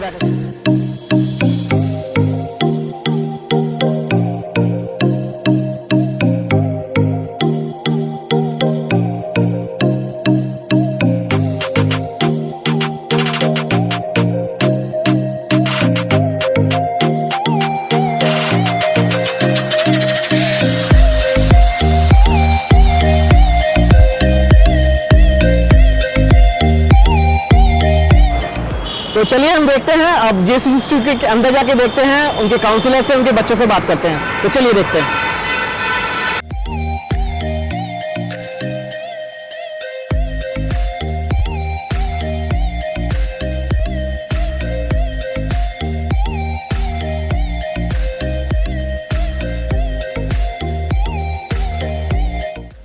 तो चलिए हम देखते हैं, अब जिस इंस्टीट्यूट के अंदर जाके देखते हैं, उनके काउंसलर से, उनके बच्चों से बात करते हैं। तो चलिए देखते हैं।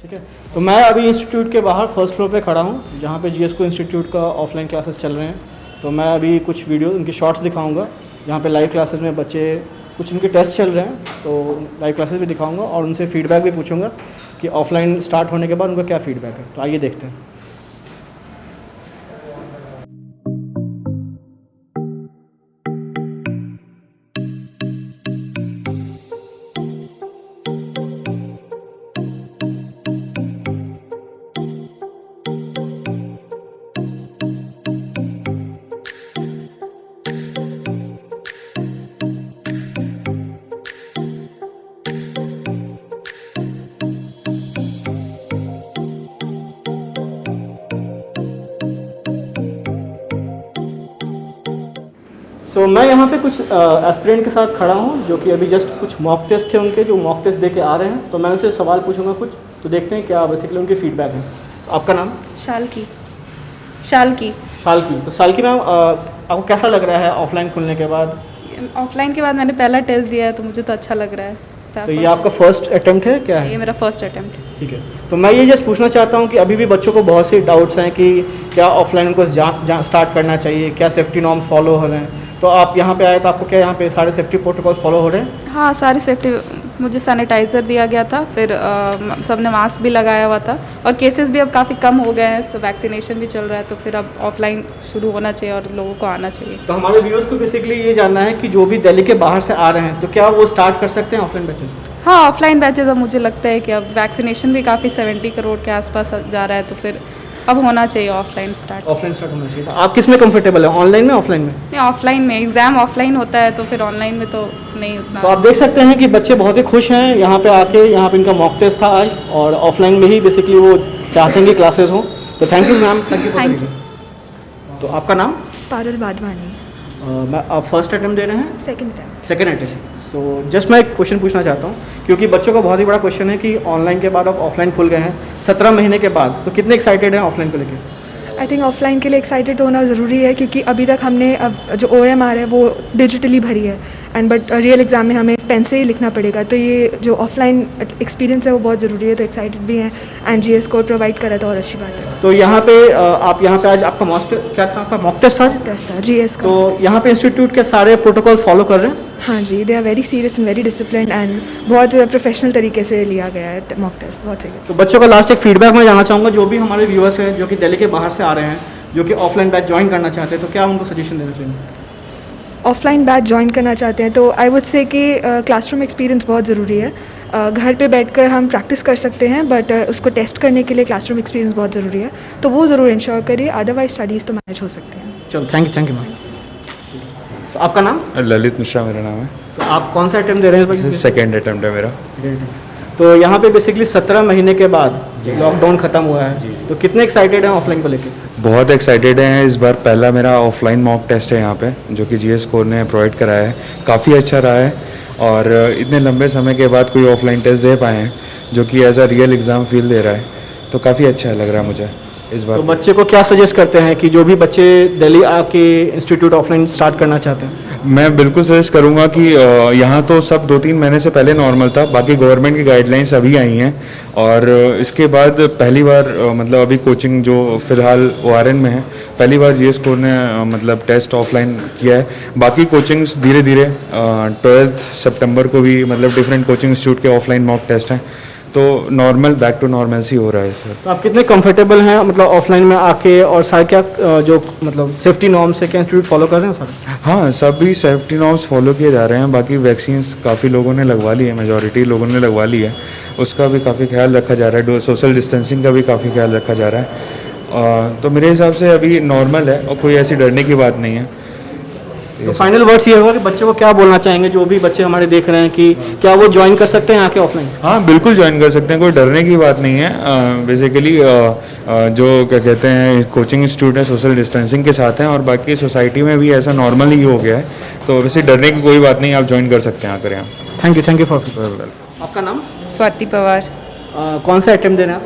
ठीक है, तो मैं अभी इंस्टीट्यूट के बाहर फर्स्ट फ्लोर पे खड़ा हूँ, जहाँ पे जीएसको इंस्टीट्यूट का ऑफलाइन क्लासेस चल रहे हैं। तो मैं अभी कुछ वीडियो उनकी शॉर्ट्स दिखाऊंगा, जहाँ पे लाइव क्लासेस में बच्चे कुछ उनके टेस्ट चल रहे हैं, तो लाइव क्लासेस भी दिखाऊंगा और उनसे फीडबैक भी पूछूंगा कि ऑफलाइन स्टार्ट होने के बाद उनका क्या फीडबैक है। तो आइए देखते हैं। मैं यहाँ पे कुछ एस्पिरेंट के साथ खड़ा हूँ, जो कि अभी जस्ट कुछ मॉक टेस्ट थे उनके, जो मॉक टेस्ट दे के आ रहे हैं। तो मैं उनसे सवाल पूछूंगा कुछ, तो देखते हैं क्या बेसिकली उनके फीडबैक है। आपका नाम? शालकी। तो शालकी मैम, आपको कैसा लग रहा है ऑफलाइन खुलने के बाद? ऑफलाइन के बाद मैंने पहला टेस्ट दिया है, तो मुझे तो अच्छा लग रहा है। तो ये आपका फर्स्ट अटेम्प्ट है क्या है? ये मेरा फर्स्ट अटेम्प्ट है। ठीक है, तो मैं ये जस्ट पूछना चाहता हूँ कि अभी भी बच्चों को बहुत सी डाउट्स हैं कि क्या ऑफलाइन उनको स्टार्ट करना चाहिए, क्या सेफ्टी नॉर्म्स फॉलो हो रहे हैं। तो आप यहाँ पे आए तो आपको क्या यहाँ पे सारे सेफ्टी प्रोटोकॉल्स फॉलो हो रहे हैं? हाँ, सारी सेफ्टी, मुझे सैनिटाइज़र दिया गया था, फिर सबने मास्क भी लगाया हुआ था, और केसेस भी अब काफ़ी कम हो गए हैं, सो वैक्सीनेशन भी चल रहा है। तो फिर अब ऑफलाइन शुरू होना चाहिए और लोगों को आना चाहिए। तो हमारे व्यूअर्स को बेसिकली ये जानना है कि जो भी दिल्ली के बाहर से आ रहे हैं, तो क्या वो स्टार्ट कर सकते हैं ऑफलाइन बैचेस? हाँ, ऑफलाइन बैचेज अब मुझे लगता है कि अब वैक्सीनेशन भी काफ़ी 70 करोड़ के आसपास जा रहा है, तो फिर अब होना चाहिए ऑफलाइन स्टार्ट होना चाहिए। आप किस में कंफर्टेबल है, ऑनलाइन में ऑफलाइन में? नहीं, ऑफलाइन में। एग्ज़ाम ऑफलाइन होता है, तो फिर ऑनलाइन में तो नहीं उतना। तो आप देख सकते हैं कि बच्चे बहुत ही खुश हैं यहाँ पे आके। यहाँ पे इनका मॉक टेस्ट था आज, और ऑफलाइन में ही बेसिकली वो चाहते हैं कि क्लासेस हों। तो thank you ma'am, thank you. तो आपका नाम? पारुल वाधवानी। आप फर्स्ट अटेम्प्ट दे रहे हैं? Second attempt. सो जस्ट मैं एक क्वेश्चन पूछना चाहता हूँ, क्योंकि बच्चों का बहुत ही बड़ा क्वेश्चन है कि ऑनलाइन के बाद अब ऑफलाइन खुल गए हैं 17 महीने के बाद, तो कितने एक्साइटेड हैं ऑफलाइन को लेकर? आई थिंक ऑफलाइन के लिए एक्साइटेड होना ज़रूरी है, क्योंकि अभी तक हमने अब जो OMR है वो डिजिटली भरी है, एंड बट रियल एग्ज़ाम में हमें पेन से ही लिखना पड़ेगा। तो ये जो ऑफलाइन एक्सपीरियंस है वो बहुत ज़रूरी है। तो एक्साइटेड भी हैं, एंड GS कोड प्रोवाइड करा था, और अच्छी बात है। तो यहाँ पे आप यहाँ पे आज आपका क्या था, आपका मॉक टेस्ट था? टेस्ट था GS का। तो यहाँ पे इंस्टीट्यूट के सारे प्रोटोकॉल्स फॉलो कर रहे हैं? हाँ जी, they are very serious and very discipline, and बहुत प्रोफेशनल तरीके से लिया गया है मॉक टेस्ट, बहुत सही है। तो बच्चों का लास्ट एक फीडबैक मैं जानना चाहूँगा, जो भी हमारे व्यूअर्स हैं जो कि दिल्ली के बाहर से आ रहे हैं, जो कि ऑफलाइन बैच ज्वाइन करना चाहते हैं, तो क्या उनको सजेशन देना चाहिए? ऑफलाइन बैच ज्वाइन करना चाहते हैं तो आई वुड से कि क्लासरूम एक्सपीरियंस बहुत ज़रूरी है। घर पे बैठकर हम प्रैक्टिस कर सकते हैं, बट उसको टेस्ट करने के लिए क्लासरूम एक्सपीरियंस बहुत ज़रूरी है, तो वो ज़रूर इंश्योर करिए, अदरवाइज स्टडीज़ तो मैनेज हो सकते हैं। चलो, थैंक यू मैम। तो आपका नाम? ललित मिश्रा मेरा नाम है। तो आप कौन सा अटेम्प्ट दे रहे हैं? सेकेंड अटेम्प्ट है मेरा। तो यहाँ पे बेसिकली 17 महीने के बाद लॉकडाउन खत्म हुआ है, तो कितने एक्साइटेड हैं ऑफलाइन को लेकर? बहुत एक्साइटेड हैं। इस बार पहला मेरा ऑफलाइन मॉक टेस्ट है यहाँ पे, जो कि GS कोड ने प्रोवाइड कराया है। काफ़ी अच्छा रहा है, और इतने लंबे समय के बाद कोई ऑफलाइन टेस्ट दे पाए हैं, जो कि as a real exam feel दे रहा है, तो काफ़ी अच्छा लग रहा है मुझे इस बार। तो बच्चे को क्या सजेस्ट करते हैं कि जो भी बच्चे दिल्ली आके इंस्टीट्यूट ऑफलाइन स्टार्ट करना चाहते हैं? मैं बिल्कुल सजेस्ट करूँगा कि यहाँ तो सब 2-3 महीने से पहले नॉर्मल था, बाकी गवर्नमेंट की गाइडलाइंस अभी आई हैं, और इसके बाद पहली बार मतलब अभी कोचिंग जो फ़िलहाल ORN में है, पहली बार GS कोड ने मतलब टेस्ट ऑफलाइन किया है। बाकी कोचिंग्स धीरे धीरे 12 सितंबर को भी मतलब डिफरेंट कोचिंग इंस्टीट्यूट के ऑफलाइन मॉक टेस्ट हैं, तो नॉर्मल बैक टू नॉर्मल हो रहा है सर। तो आप कितने कंफर्टेबल हैं मतलब ऑफलाइन में आके, और सारे क्या जो मतलब सेफ्टी नॉर्म्स है क्या इंस्टीट्यूट फॉलो कर रहे हैं सारे? हाँ, सभी सेफ्टी नॉर्म्स फॉलो किए जा रहे हैं। बाकी वैक्सीन्स काफ़ी लोगों ने लगवा ली है, मेजॉरिटी लोगों ने लगवा ली है, उसका भी काफ़ी ख्याल रखा जा रहा है। सोशल डिस्टेंसिंग का भी काफ़ी ख्याल रखा जा रहा है। तो मेरे हिसाब से अभी नॉर्मल है और कोई ऐसी डरने की बात नहीं है। तो फाइनल वर्ड्स ये होगा कि बच्चों को क्या बोलना चाहेंगे, जो भी बच्चे हमारे देख रहे हैं, कि क्या वो ज्वाइन कर सकते हैं आके ऑफलाइन? हाँ, बिल्कुल ज्वाइन कर सकते हैं, कोई डरने की बात नहीं है। बेसिकली जो क्या कहते हैं कोचिंग इंस्टीट्यूट है सोशल डिस्टेंसिंग के साथ हैं, और बाकी सोसाइटी में भी ऐसा नॉर्मल ही हो गया है, तो वैसे डरने की कोई बात नहीं, आप ज्वाइन कर सकते हैं आकर यहाँ। थैंक यू फॉर आपका नाम? स्वाति पवार, कौन सा अटेम्प्ट देना है आप?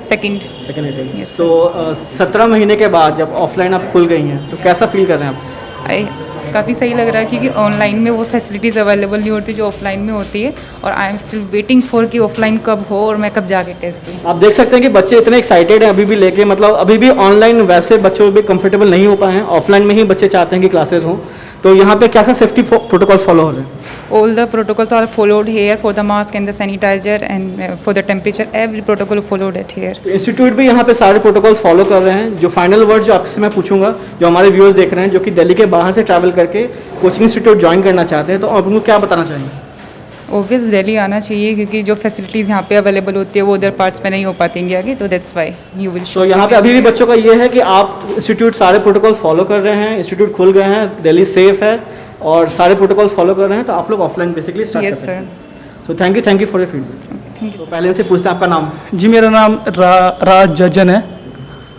सेकंड। Second attempt. सो 17 महीने के बाद जब ऑफलाइन आप खुल गई हैं तो कैसा फील कर रहे हैं आप? काफ़ी सही लग रहा है क्योंकि ऑनलाइन में वो फैसिलिटीज़ अवेलेबल नहीं होती जो ऑफलाइन में होती है, और I am still waiting for कि ऑफलाइन कब हो और मैं कब जाके टेस्ट दूँ। आप देख सकते हैं कि बच्चे इतने एक्साइटेड हैं अभी भी लेके, मतलब अभी भी ऑनलाइन वैसे बच्चों भी कंफर्टेबल नहीं हो पाए हैं, ऑफलाइन में ही बच्चे चाहते हैं कि क्लासेस हों। तो यहाँ पे कैसा सेफ्टी प्रोटोकॉल्स फॉलो हो रहे हैं? All the protocols are followed here for the mask and the sanitizer and for the temperature. Every protocol followed at here. तो इंस्टीट्यूट भी यहाँ पे सारे प्रोटोकॉल्स फॉलो कर रहे हैं। जो फाइनल वर्ड जो आपसे मैं पूछूंगा, जो हमारे व्यूअर्स देख रहे हैं जो कि दिल्ली के बाहर से ट्रैवल करके कोचिंग इंस्टीट्यूट ज्वाइन करना चाहते हैं, तो आप उनको क्या बताना चाहेंगे? ऑब्वियस दिल्ली आना चाहिए क्योंकि जो फैसिलिटीज़ यहाँ पे अवेलेबल होती है वो उधर पार्ट्स में नहीं हो पाती इंडिया की, तो दैट्स वाई यू विल तो यहाँ पे अभी भी बच्चों का ये है कि आप इंस्टीट्यूट सारे प्रोटोकॉल्स फॉलो कर रहे हैं, इंस्टीट्यूट खुल गए हैं, दिल्ली सेफ है और सारे प्रोटोकॉल्स फॉलो कर रहे हैं, तो आप लोग ऑफलाइन बेसिकली स्टार्ट कर यस सकते हैं। Sir. So thank you for your feedback. Thank तो पहले से पूछते हैं आपका नाम? जी, मेरा नाम राज जज्जन है।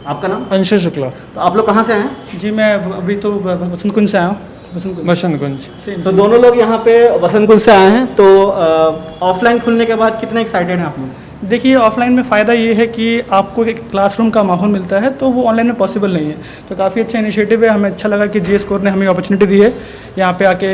आपका नाम? अंशु शुक्ला। तो आप लोग कहाँ से आए हैं? जी, मैं अभी तो बसंत कुंज से आया हूँ। बसंत कुंज। तो दोनों लोग यहाँ पे वसंत कुंज से आए हैं, तो ऑफलाइन खुलने के बाद कितने एक्साइटेड हैं आप लोग? देखिए, ऑफलाइन में फ़ायदा ये है कि आपको एक क्लासरूम का माहौल मिलता है, तो वो ऑनलाइन में पॉसिबल नहीं है। तो काफ़ी अच्छा इनिशिएटिव है, हमें अच्छा लगा कि जीएस कोर ने हमें अपॉर्चुनिटी दी है यहाँ पे आके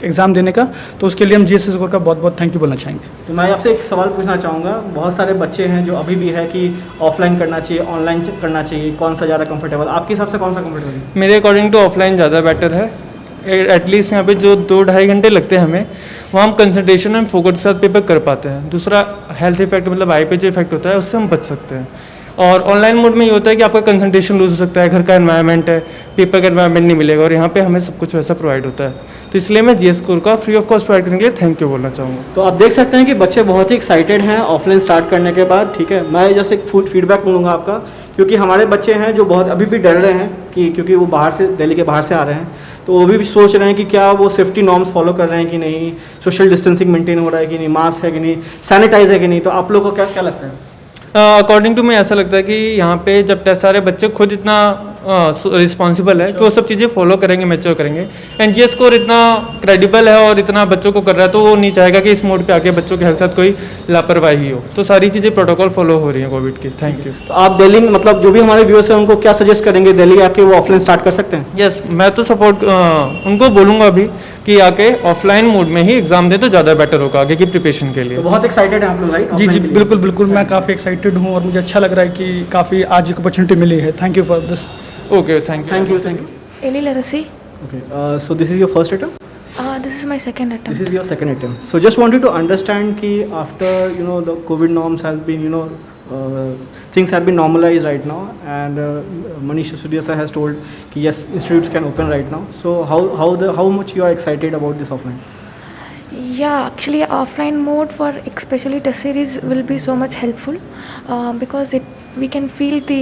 एग्ज़ाम देने का, तो उसके लिए हम जीएस कोर का बहुत बहुत थैंक यू बोलना चाहेंगे। तो मैं आपसे एक सवाल पूछना चाहूँगा, बहुत सारे बच्चे हैं जो अभी भी है कि ऑफलाइन करना चाहिए, ऑनलाइन करना चाहिए, कौन सा ज़्यादा कंफर्टेबल? आपके हिसाब से कौन सा कंफर्टेबल है? मेरे अकॉर्डिंग टू ऑफलाइन ज़्यादा बेटर है। एटलीस्ट यहाँ पे जो 2-2.5 घंटे लगते हैं हमें, वहाँ हम कंसंट्रेशन एंड फोकस के साथ पेपर कर पाते हैं। दूसरा हेल्थ इफेक्ट मतलब आई पे जो इफेक्ट होता है उससे हम बच सकते हैं। और ऑनलाइन मोड में ये होता है कि आपका कंसंट्रेशन लूज हो सकता है, घर का एनवायरनमेंट है, पेपर का एनवायरनमेंट नहीं मिलेगा, और यहाँ पे हमें सब कुछ वैसा प्रोवाइड होता है। तो इसलिए मैं जीएस कोर का फ्री ऑफ कॉस्ट प्रोवाइड करने के लिए थैंक यू बोलना चाहूँगा। तो आप देख सकते हैं कि बच्चे बहुत ही एक्साइटेड हैं ऑफलाइन स्टार्ट करने के बाद। ठीक है, मैं जैसे एक फीडबैक लूँगा आपका, क्योंकि हमारे बच्चे हैं जो बहुत अभी भी डर रहे हैं कि क्योंकि वो बाहर से, दिल्ली के बाहर से आ रहे हैं, तो वो भी सोच रहे हैं कि क्या वो सेफ्टी नॉर्म्स फॉलो कर रहे हैं कि नहीं, सोशल डिस्टेंसिंग मेंटेन हो रहा है कि नहीं, मास्क है कि नहीं, सैनिटाइज है कि नहीं। तो आप लोगों को क्या क्या लगता है? अकॉर्डिंग टू मैं ऐसा लगता है कि यहाँ पे जब तक सारे बच्चे खुद इतना रिस्पॉन्सिबल है कि वो सब चीज़ें फॉलो करेंगे, मैच्योर करेंगे, एंड जीएस कोर इतना क्रेडिबल है और इतना बच्चों को कर रहा है, तो वो नहीं चाहेगा कि इस मोड पे आके बच्चों के हेल्थ साथ कोई लापरवाही हो। तो सारी चीज़ें प्रोटोकॉल फॉलो हो रही हैं कोविड की। Thank you. तो आप दिल्ली में मतलब जो भी हमारे व्यूअर्स हैं उनको क्या सजेस्ट करेंगे, दिल्ली आके वो ऑफलाइन स्टार्ट कर सकते हैं? यस, मैं तो सपोर्ट उनको बोलूँगा अभी कि आके ऑफलाइन मोड में ही एग्जाम दे तो ज़्यादा बेटर होगा आगे की प्रिपरेशन के लिए। तो बहुत एक्साइटेड हैं आप लोग, राइट? जी, बिल्कुल बिल्कुल, मैं काफ़ी एक्साइटेड हूँ और मुझे अच्छा लग रहा है कि काफ़ी आज एक अपॉर्चुनिटी मिली है। Thank you for this. Okay, thank you. Eli Larasi. Okay, so this is your first attempt? This is my second attempt. This is your second attempt. So just wanted to understand कि after the COVID norms has been things have been normalized right now, and Manish Sisodia sir has told कि yes, institutes can open right now. So how much you are excited about this offline? Yeah, actually offline mode for especially test series will be so much helpful because we can feel the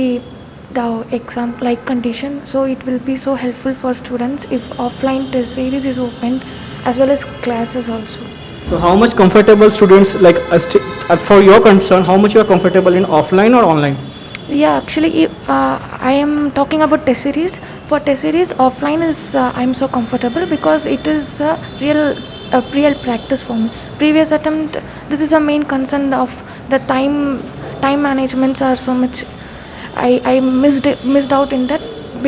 exam like condition, so it will be so helpful for students if offline test series is opened as well as classes also. So how much comfortable students, like as for your concern, how much you are comfortable in offline or online? Yeah, actually I am talking about test series. For test series offline is I am so comfortable because it is a real practice for me. Previous attempt, this is a main concern of the time managements are so much. I missed out in that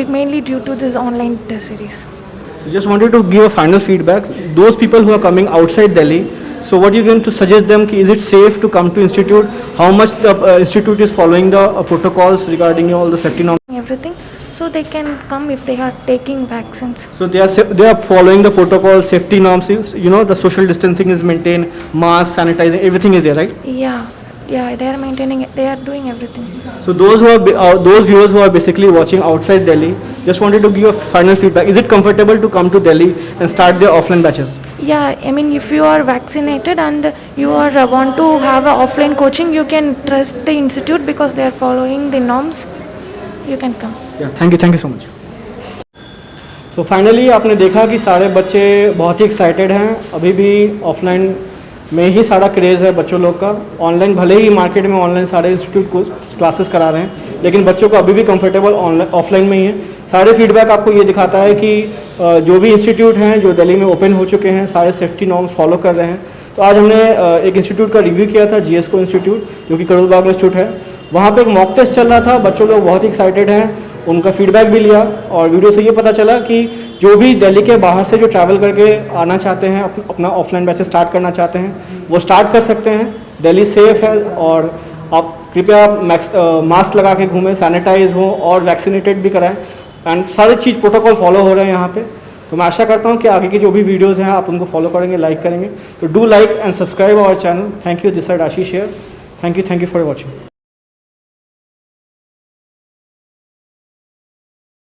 mainly due to this online test series. So just wanted to give a final feedback. Those people who are coming outside Delhi, so what you going to suggest them? Is it safe to come to institute? How much the institute is following the protocols regarding all the safety norms? Everything, so they can come if they are taking vaccines. So they are following the protocol, safety norms. The social distancing is maintained, mask, sanitizing, everything is there, right? Yeah, Yeah, they are maintaining it. They are doing everything. So those viewers who are basically watching outside Delhi, just wanted to give a final feedback. Is it comfortable to come to Delhi and start their offline batches? Yeah, I mean, if you are vaccinated and you are want to have a offline coaching, you can trust the institute because they are following the norms. You can come. Yeah, thank you so much. So finally आपने देखा कि सारे बच्चे बहुत ही excited हैं. अभी भी offline में ही सारा क्रेज़ है बच्चों लोग का. ऑनलाइन भले ही मार्केट में ऑनलाइन सारे इंस्टीट्यूट को क्लासेस करा रहे हैं, लेकिन बच्चों को अभी भी कंफर्टेबल ऑफलाइन में ही है. सारे फीडबैक आपको ये दिखाता है कि जो भी इंस्टीट्यूट हैं जो दिल्ली में ओपन हो चुके हैं, सारे सेफ्टी नॉर्म्स फॉलो कर रहे हैं. तो आज हमने एक इंस्टीट्यूट का रिव्यू किया था, GSCO इंस्टीट्यूट, जो कि करोल बाग में इंस्टीट्यूट है. वहाँ पे एक मॉक टेस्ट चल रहा था. बच्चों लोग बहुत ही एक्साइटेड हैं, उनका फीडबैक भी लिया और वीडियो से ये पता चला कि जो भी दिल्ली के बाहर से जो ट्रैवल करके आना चाहते हैं, अपना ऑफलाइन बैचेस स्टार्ट करना चाहते हैं, वो स्टार्ट कर सकते हैं. दिल्ली सेफ़ है और आप कृपया मास्क लगा के घूमें, सैनिटाइज हों और वैक्सीनेटेड भी कराएं. एंड सारी चीज़ प्रोटोकॉल फॉलो हो रहे हैं यहाँ पे. तो मैं आशा करता हूँ कि आगे की जो भी वीडियोज़ हैं आप उनको फॉलो करेंगे, लाइक करेंगे. तो do like and subscribe our channel. Thank you. This side Ashish here. Thank you for watching.